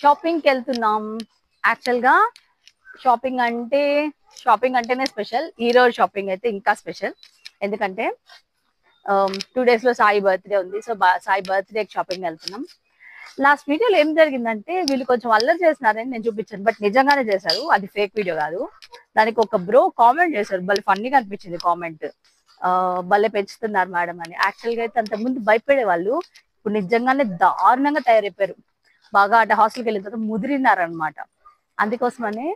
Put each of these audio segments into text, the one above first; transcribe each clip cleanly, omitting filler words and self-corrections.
షాపింగ్కి వెళ్తున్నాం. యాక్చువల్గా షాపింగ్ అంటేనే స్పెషల్. ఈ రోజు షాపింగ్ అయితే ఇంకా స్పెషల్. ఎందుకంటే 2 days లో సాయి బర్త్డే ఉంది. సో సాయి బర్త్డే షాపింగ్ వెళ్తున్నాం. లాస్ట్ వీడియోలో ఏం జరిగిందంటే వీళ్ళు కొంచెం అల్లరి చేస్తున్నారని నేను చూపించాను, బట్ నిజంగానే చేశారు. అది ఫేక్ వీడియో కాదు. దానికి ఒక బ్రో కామెంట్ చేశారు, భలే ఫన్నీగా అనిపించింది కామెంట్. భలే పెంచుతున్నారు మేడం అని. యాక్చువల్గా అయితే అంతకుముందు భయపడే వాళ్ళు, ఇప్పుడు నిజంగానే దారుణంగా తయారైపోయారు. బాగా అటు హాస్టల్కి వెళ్ళిన తర్వాత ముదిరినారనమాట. అందుకోసమని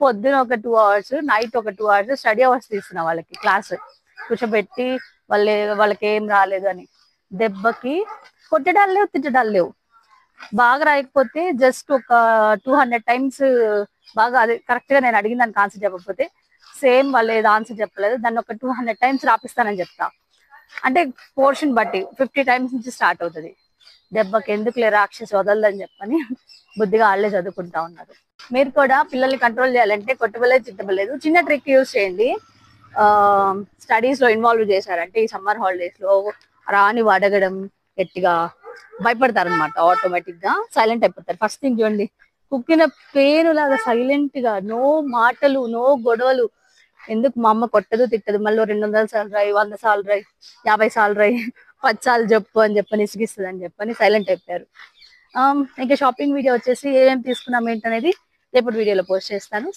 పొద్దున ఒక 2 hours, నైట్ ఒక 2 hours స్టడీ అవర్స్ తీస్తున్నా వాళ్ళకి క్లాస్ కూర్చోబెట్టి. వాళ్ళకి ఏం రాలేదు అని దెబ్బకి కొట్టడాలు లేవు, తిట్టడాలు లేవు. బాగా రాయకపోతే జస్ట్ ఒక 200 times బాగా అదే కరెక్ట్ గా నేను అడిగిన దానికి ఆన్సర్ చెప్పకపోతే సేమ్ వాళ్ళు ఏదో ఆన్సర్ చెప్పలేదు, దాన్ని ఒక 200 times రాపిస్తానని చెప్తా. అంటే పోర్షన్ బట్టి 50 times నుంచి స్టార్ట్ అవుతుంది. దెబ్బకి ఎందుకులే రాక్షసి వదలదని చెప్పని బుద్ధిగా వాళ్ళే చదువుకుంటా ఉన్నారు. మీరు కూడా పిల్లల్ని కంట్రోల్ చేయాలంటే కొట్టబలేదు, తిట్టబలేదు, చిన్న ట్రిక్ యూజ్ చేయండి. స్టడీస్ లో ఇన్వాల్వ్ చేశారంటే ఈ సమ్మర్ హాలిడేస్ లో రాని అడగడం గట్టిగా భయపడతారనమాట. ఆటోమేటిక్ గా సైలెంట్ అయిపోతారు. ఫస్ట్ థింగ్ చూడండి, కుక్కిన పేను లాగా సైలెంట్ గా, నో మాటలు, నో గొడవలు. ఎందుకు మా అమ్మ కొట్టదు తిట్టదు, మళ్ళీ 200 సార్లు రాయి, 100 సార్లు రాయి, 50 సార్లు రాయి, 10 సార్లు చెప్పు అని చెప్పని ఇసిగిస్తుంది అని చెప్పని సైలెంట్ అయిపోయారు. ఇంకా షాపింగ్ వీడియో వచ్చేసి ఏమేమి తీసుకున్నాం ఏంటనేది రేపటి వీడియోలో పోస్ట్ చేస్తాను.